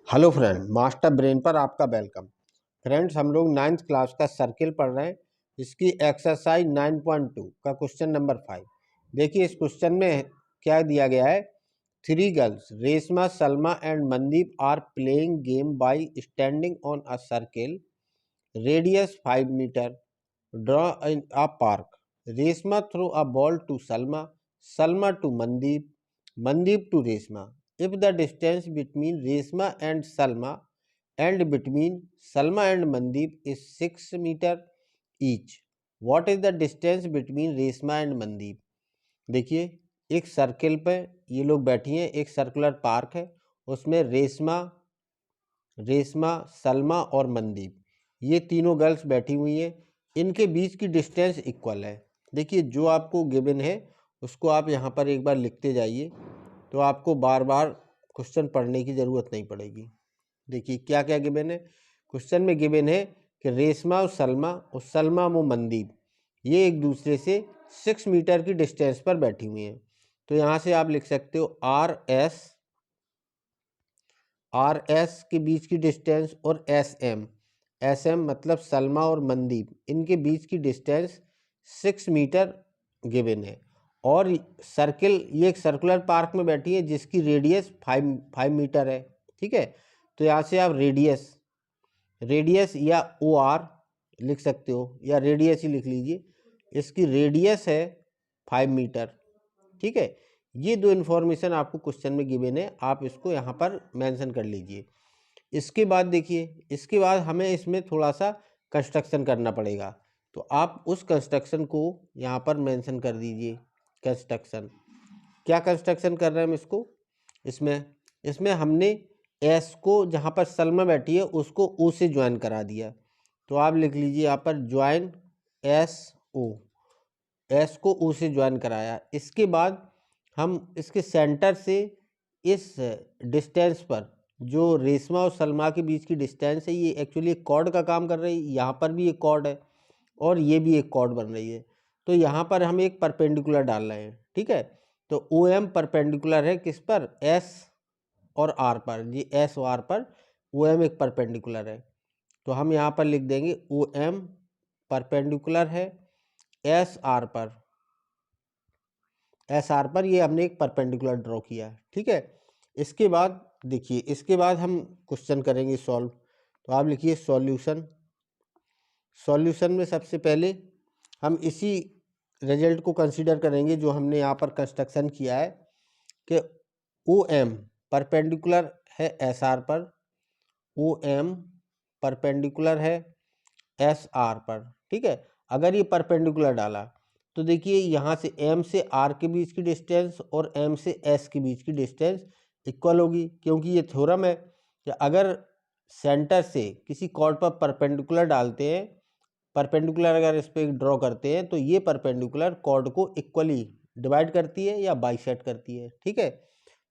Hello friend, master brain पर आपका welcome. Friends, हम लोग 9th क्लास का सर्किल पढ़ रहे हैं। इसकी एक्सरसाइज 9.2 का क्वेश्चन नंबर 5। देखिए, इस क्वेश्चन में क्या दिया गया है। 3 girls Reshma, Salma and Mandeep are playing game by standing on a circle radius 5 metre draw in a park. Reshma throw a ball to Salma, Salma to Mandeep, Mandeep to Reshma. If the distance between Reshma and Salma and between Salma and Mandeep is 6 meter each, what is the distance between Reshma and Mandeep? देखिए, एक circle पे ये लोग बैठी हैं, एक circular park है, उसमें रेशमा, सलमा और मनदीप, ये तीनों गर्ल्स बैठी हुई हैं। इनके बीच की डिस्टेंस इक्वल है। देखिए, जो आपको गिवन है उसको आप यहाँ पर एक बार लिखते जाइए, तो आपको बार बार क्वेश्चन पढ़ने की ज़रूरत नहीं पड़ेगी। देखिए क्या क्या गिवन है। क्वेश्चन में गिवन है कि रेशमा और सलमा और मनदीप ये एक दूसरे से 6 मीटर की डिस्टेंस पर बैठी हुई हैं। तो यहाँ से आप लिख सकते हो आर एस के बीच की डिस्टेंस और एस एम मतलब सलमा और मनदीप, इनके बीच की डिस्टेंस 6 मीटर गिवन है। और सर्किल, ये एक सर्कुलर पार्क में बैठी है जिसकी रेडियस 5 मीटर है। ठीक है, तो यहाँ से आप रेडियस या ओ आर लिख सकते हो, या रेडियस ही लिख लीजिए। इसकी रेडियस है 5 मीटर। ठीक है, ये दो इन्फॉर्मेशन आपको क्वेश्चन में गिवन है, आप इसको यहाँ पर मेंशन कर लीजिए। इसके बाद देखिए, इसके बाद हमें इसमें थोड़ा सा कंस्ट्रक्शन करना पड़ेगा, तो आप उस कंस्ट्रक्शन को यहाँ पर मेंशन कर दीजिए। कंस्ट्रक्शन, क्या कंस्ट्रक्शन कर रहे हैं हम इसको, इसमें हमने एस को, जहाँ पर सलमा बैठी है, उसको ओ से ज्वाइन करा दिया। तो आप लिख लीजिए यहाँ पर ज्वाइन एस को ओ से ज्वाइन कराया। इसके बाद हम इसके सेंटर से इस डिस्टेंस पर, जो रेशमा और सलमा के बीच की डिस्टेंस है, ये एक्चुअली एक कॉर्ड का काम कर रही है। यहाँ पर भी एक कॉर्ड है और ये भी एक कॉर्ड बन रही है। तो यहाँ पर हम एक परपेंडिकुलर डाल रहे हैं। ठीक है, तो ओ एम परपेंडिकुलर है किस पर, एस और आर पर। ये एस और आर पर ओ एम एक परपेंडिकुलर है। तो हम यहाँ पर लिख देंगे ओ एम परपेंडिकुलर है एस आर पर ये हमने एक परपेंडिकुलर ड्रॉ किया। ठीक है, इसके बाद देखिए, इसके बाद हम क्वेश्चन करेंगे सॉल्व। तो आप लिखिए सॉल्यूशन में सबसे पहले हम इसी रिजल्ट को कंसीडर करेंगे जो हमने यहाँ पर कंस्ट्रक्शन किया है, कि ओ एम परपेंडिकुलर है एस आर पर, ओ एम परपेंडिकुलर है एस आर पर। ठीक है, अगर ये परपेंडिकुलर डाला तो देखिए, यहाँ से एम से आर के बीच की डिस्टेंस और एम से एस के बीच की डिस्टेंस इक्वल होगी, क्योंकि ये थ्योरम है कि अगर सेंटर से किसी कॉर्ड पर परपेंडिकुलर डालते हैं, परपेंडिकुलर अगर इस पर ड्रॉ करते हैं, तो ये परपेंडिकुलर कॉर्ड को इक्वली डिवाइड करती है या बाइसेक्ट करती है। ठीक है,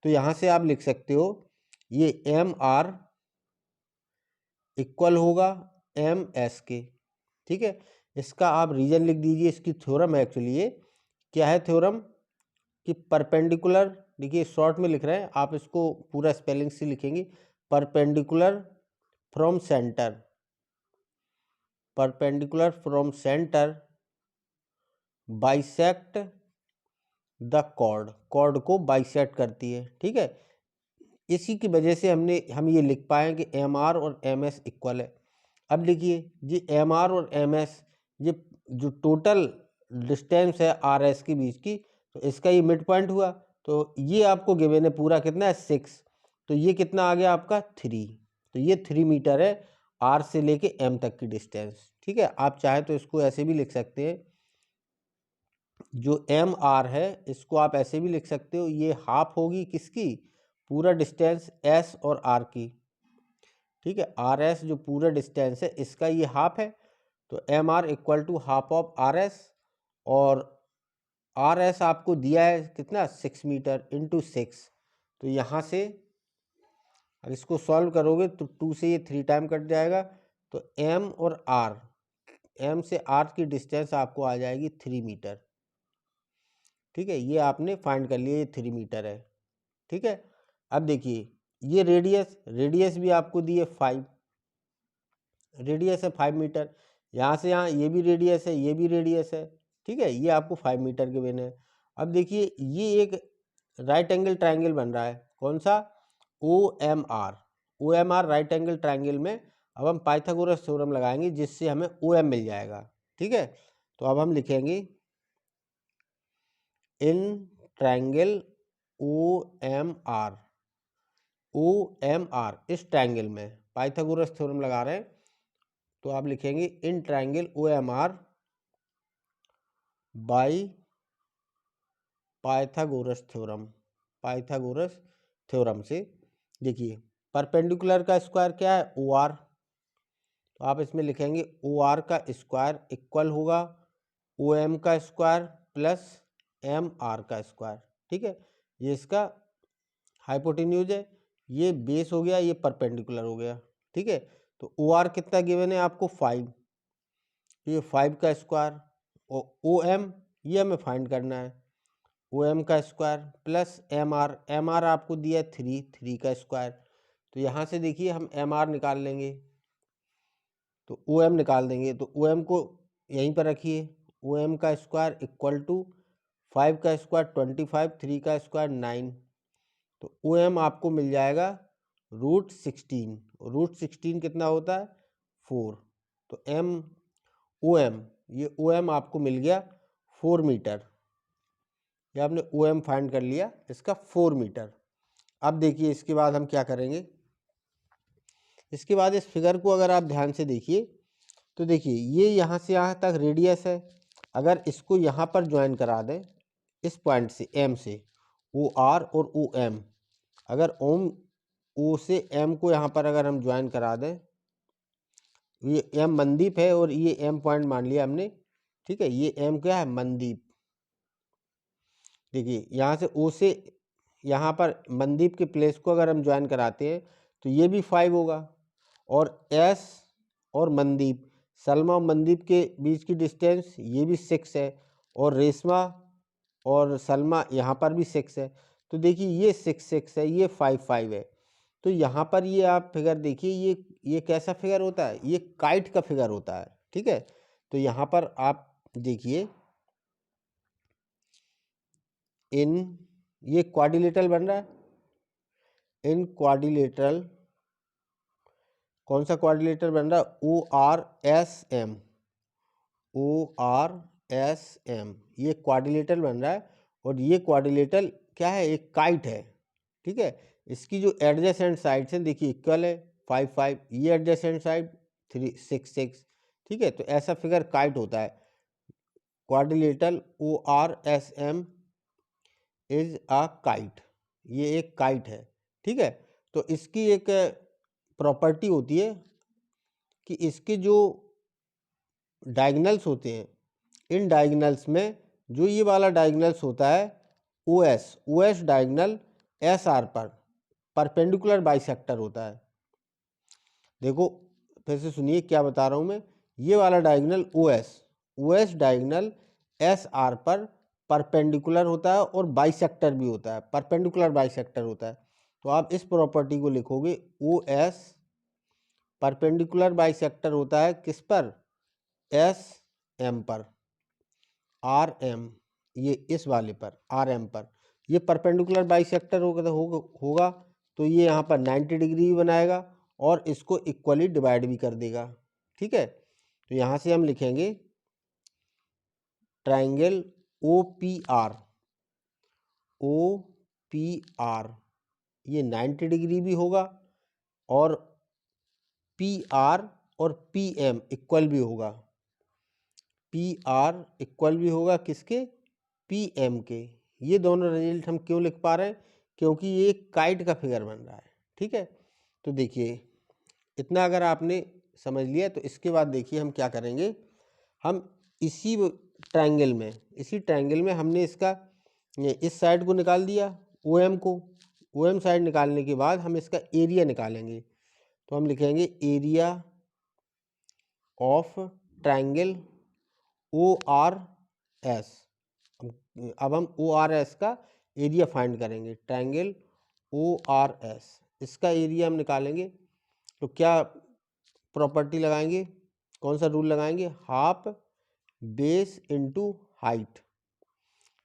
तो यहाँ से आप लिख सकते हो ये एम आर इक्वल होगा एम एस के। ठीक है, इसका आप रीजन लिख दीजिए। इसकी थ्योरम है एक्चुअली, ये क्या है थ्योरम, कि परपेंडिकुलर, देखिए शॉर्ट में लिख रहे हैं, आप इसको पूरा स्पेलिंग से लिखेंगे, perpendicular from centre bisect the chord को बाइसेक्ट करती है। ठीक है, इसी की वजह से हम ये लिख पाए कि एम आर और एम एस इक्वल है। अब देखिए, ये एम आर और एम एस, ये जो टोटल डिस्टेंस है आर एस के बीच की, तो इसका ये मिड पॉइंट हुआ। तो ये आपको गिवन है पूरा कितना है 6, तो ये कितना आ गया आपका 3। तो ये 3 मीटर है आर से लेके एम तक की डिस्टेंस। ठीक है, आप चाहे तो इसको ऐसे भी लिख सकते हैं, जो एम आर है इसको आप ऐसे भी लिख सकते हो, ये हाफ होगी किसकी, पूरा डिस्टेंस एस और आर की। ठीक है, आर एस जो पूरा डिस्टेंस है इसका ये हाफ है, तो M R equal to half of R S. और आर एस आपको दिया है कितना 6 मीटर इंटू 6। तो यहाँ से अगर इसको सॉल्व करोगे तो 2 से ये 3 टाइम कट जाएगा, तो एम और आर, एम से आर की डिस्टेंस आपको आ जाएगी 3 मीटर। ठीक है, ये आपने फाइंड कर लिया, ये 3 मीटर है। ठीक है, अब देखिए, ये रेडियस भी आपको दी है 5, रेडियस है 5 मीटर। यहाँ से यहाँ ये भी रेडियस है, ये भी रेडियस है, ठीक है, ये आपको 5 मीटर के बिन है। अब देखिए ये एक राइट एंगल ट्रायंगल बन रहा है, कौन सा, OMR राइट एंगल ट्रायंगल में अब हम पाइथागोरस थ्योरम लगाएंगे जिससे हमें OM मिल जाएगा, ठीक है। तो अब हम लिखेंगे इन ट्रायंगल OMR इस ट्रायंगल में पाइथागोरस थ्योरम लगा रहे हैं, तो आप लिखेंगे in triangle OMR by Pythagoras theorem से देखिए परपेंडिकुलर का स्क्वायर क्या है, OR, तो आप इसमें लिखेंगे OR का स्क्वायर इक्वल होगा OM का स्क्वायर प्लस MR का स्क्वायर, ठीक है। ये इसका हाइपोटेन्यूज है, ये बेस हो गया, ये परपेंडिकुलर हो गया, ठीक है। तो OR कितना गिवन है आपको 5, ये 5 का स्क्वायर, और OM ये हमें फाइंड करना है, OM का स्क्वायर प्लस MR आपको दिया है 3 का स्क्वायर। तो यहाँ से देखिए हम MR निकाल लेंगे तो OM निकाल देंगे, तो OM को यहीं पर रखिए, OM का स्क्वायर इक्वल टू 5 का स्क्वायर 25, 3 का स्क्वायर 9, तो OM आपको मिल जाएगा √16 कितना होता है 4, तो OM ये OM आपको मिल गया 4 मीटर, ये आपने OM फाइंड कर लिया इसका 4 मीटर। अब देखिए इसके बाद हम क्या करेंगे, इसके बाद इस फिगर को अगर आप ध्यान से देखिए तो देखिए ये यहाँ से यहाँ तक रेडियस है, अगर इसको यहाँ पर ज्वाइन करा दें इस पॉइंट से M से OR और OM, अगर O से M को यहाँ पर अगर हम ज्वाइन करा दें, ये M मनदीप है और ये M पॉइंट मान लिया हमने, ठीक है, ये M क्या है मनदीप। देखिए यहाँ से O से यहाँ पर मनदीप के प्लेस को अगर हम ज्वाइन कराते हैं तो ये भी 5 होगा, और S और मनदीप, सलमा और मनदीप के बीच की डिस्टेंस ये भी 6 है, और रेशमा और सलमा यहाँ पर भी 6 है, तो देखिए ये 6 है, ये 5 है। तो यहाँ पर ये आप फिगर देखिए, ये कैसा फिगर होता है, ये काइट का फिगर होता है, ठीक है। तो यहाँ पर आप देखिए इन ये क्वाड्रिलेटरल बन रहा है, इन क्वाड्रिलेटरल, कौन सा क्वाड्रिलेटरल बन रहा है, ORSM, ये क्वाड्रिलेटरल बन रहा है, और ये क्वाड्रिलेटरल क्या है, एक काइट है, ठीक है। इसकी जो एडजेसेंट साइड्स हैं देखिए इक्वल है 5, ये एडजेसेंट साइड 6, ठीक है। तो ऐसा फिगर काइट होता है, quadrilateral ORSM is a kite, ये एक काइट है, ठीक है। तो इसकी एक प्रॉपर्टी होती है कि इसके जो डायगनल्स होते हैं, इन डायगनल्स में जो ये वाला डायगनल्स होता है OS डायगनल SR पर परपेंडिकुलर बाइसेक्टर होता है। देखो फिर से सुनिए क्या बता रहा हूँ मैं, ये वाला डायगनल OS डायगनल SR पर परपेंडिकुलर होता है और बाइसेक्टर भी होता है, परपेंडिकुलर बाइसेक्टर होता है। तो आप इस प्रॉपर्टी को लिखोगे OS परपेंडिकुलर बाइसेक्टर होता है किस पर, SM पर, RM, ये इस वाले पर RM पर, ये परपेंडिकुलर बाइसेक्टर होगा तो ये यहाँ पर 90 डिग्री भी बनाएगा और इसको इक्वली डिवाइड भी कर देगा, ठीक है। तो यहाँ से हम लिखेंगे ट्राइंगल OPR ये 90 डिग्री भी होगा, और PR और PM इक्वल भी होगा, PR इक्वल भी होगा किसके, PM के। ये दोनों रिजल्ट हम क्यों लिख पा रहे हैं, क्योंकि ये एक काइट का फिगर बन रहा है, ठीक है। तो देखिए इतना अगर आपने समझ लिया तो इसके बाद देखिए हम क्या करेंगे, हम इसी ट्रायंगल में हमने इसका इस साइड को निकाल दिया OM साइड निकालने के बाद हम इसका एरिया निकालेंगे। तो हम लिखेंगे एरिया ऑफ ट्रायंगल ORS। अब हम ORS का एरिया फाइंड करेंगे, ट्रायंगल ORS इसका एरिया हम निकालेंगे तो क्या प्रॉपर्टी लगाएंगे, कौन सा रूल लगाएंगे, हाफ बेस इनटू हाइट।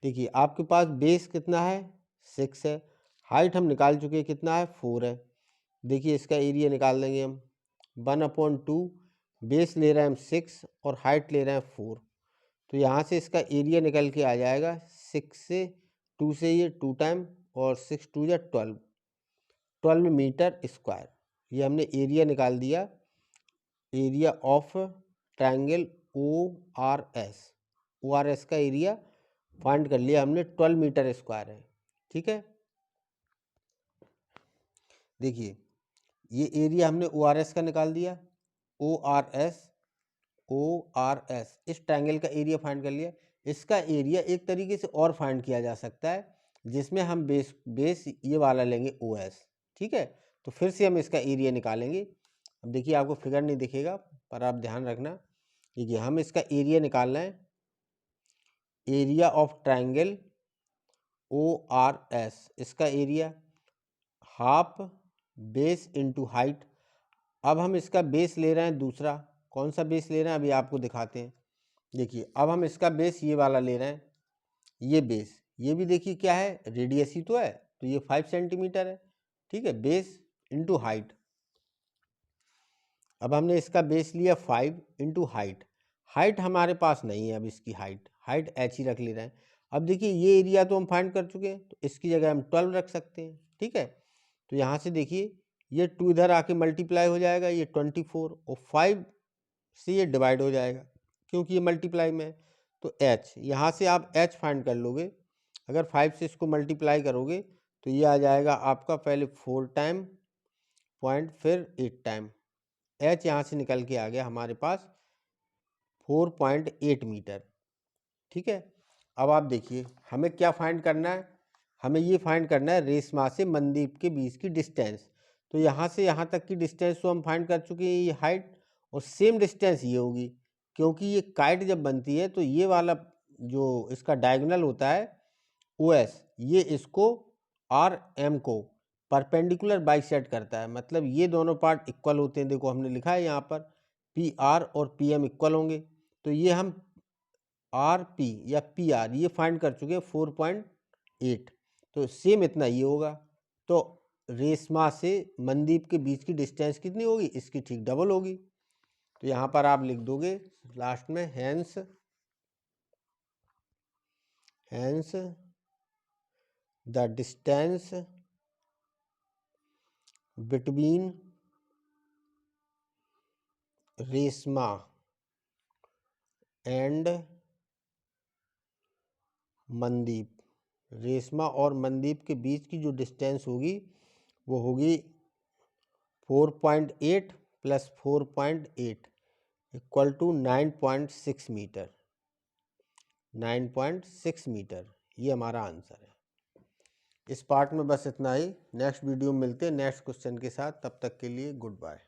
देखिए आपके पास बेस कितना है 6 है, हाइट हम निकाल चुके हैं कितना है 4 है। देखिए इसका एरिया निकाल देंगे हम 1/2, बेस ले रहे हैं हम 6 और हाइट ले रहे हैं 4, तो यहाँ से इसका एरिया निकल के आ जाएगा 6 से 2 से ये 2 टाइम और 6 2 या 12 मीटर स्क्वायर। ये हमने एरिया निकाल दिया, area of triangle O R S का एरिया फाइंड कर लिया हमने, 12 मीटर स्क्वायर है। ठीक है, देखिए ये एरिया हमने ओ आर एस का निकाल दिया, ओ आर एस इस ट्रायंगल का एरिया फाइंड कर लिया। इसका एरिया एक तरीके से और फाइंड किया जा सकता है जिसमें हम बेस ये वाला लेंगे ओ एस। ठीक है, तो फिर से हम इसका एरिया निकालेंगे। अब देखिए आपको फिगर नहीं दिखेगा पर आप ध्यान रखना, देखिए हम इसका एरिया निकाल रहे हैं, area of triangle O R S, इसका area half base into height. अब हम इसका बेस ले रहे हैं दूसरा, कौन सा बेस ले रहे हैं अभी आपको दिखाते हैं। देखिए अब हम इसका बेस ये वाला ले रहे हैं, ये बेस, ये भी देखिए क्या है रेडियस ही तो है, तो ये 5 सेंटीमीटर है। ठीक है, बेस इंटू हाइट। अब हमने इसका बेस लिया 5 इंटू हाइट, हाइट हमारे पास नहीं है, अब इसकी हाइट h ही रख ले रहे हैं। अब देखिए ये एरिया तो हम फाइंड कर चुके हैं, तो इसकी जगह हम 12 रख सकते हैं। ठीक है, तो यहाँ से देखिए ये 2 इधर आके मल्टीप्लाई हो जाएगा, ये 24 और 5 से ये डिवाइड हो जाएगा क्योंकि ये मल्टीप्लाई में है, तो h यहाँ से आप h फाइंड कर लोगे। अगर 5 से इसको मल्टीप्लाई करोगे तो ये आ जाएगा आपका पहले 4 टाइम पॉइंट फिर 8 टाइम, h यहाँ से निकल के आ गया हमारे पास 4.8 मीटर। ठीक है, अब आप देखिए हमें क्या फाइंड करना है, हमें ये फाइंड करना है रेशमा से मनदीप के बीच की डिस्टेंस। तो यहाँ से यहाँ तक की डिस्टेंस तो हम फाइंड कर चुके हैं, ये हाइट, और सेम डिस्टेंस ये होगी क्योंकि ये काइट जब बनती है तो ये वाला जो इसका डायगोनल होता है ओ एस, ये इसको आर एम को परपेंडिकुलर बाइसेक्ट करता है, मतलब ये दोनों पार्ट इक्वल होते हैं। देखो हमने लिखा है यहाँ पर पी आर और पी एम इक्वल होंगे, तो ये हम आर पी या पी आर ये फाइंड कर चुके हैं 4.8, तो सेम इतना ये होगा। तो रेशमा से मनदीप के बीच की डिस्टेंस कितनी होगी, इसकी ठीक डबल होगी। तो यहाँ पर आप लिख दोगे लास्ट में hence the distance between Reshma and Mandeep, Reshma और मनदीप के बीच की जो डिस्टेंस होगी वो होगी 4.8 plus 4.8 equal to 9.6 metre, 9.6 metre, ये हमारा आंसर है। इस पार्ट में बस इतना ही, नेक्स्ट वीडियो में मिलते हैं नेक्स्ट क्वेश्चन के साथ, तब तक के लिए गुड बाय।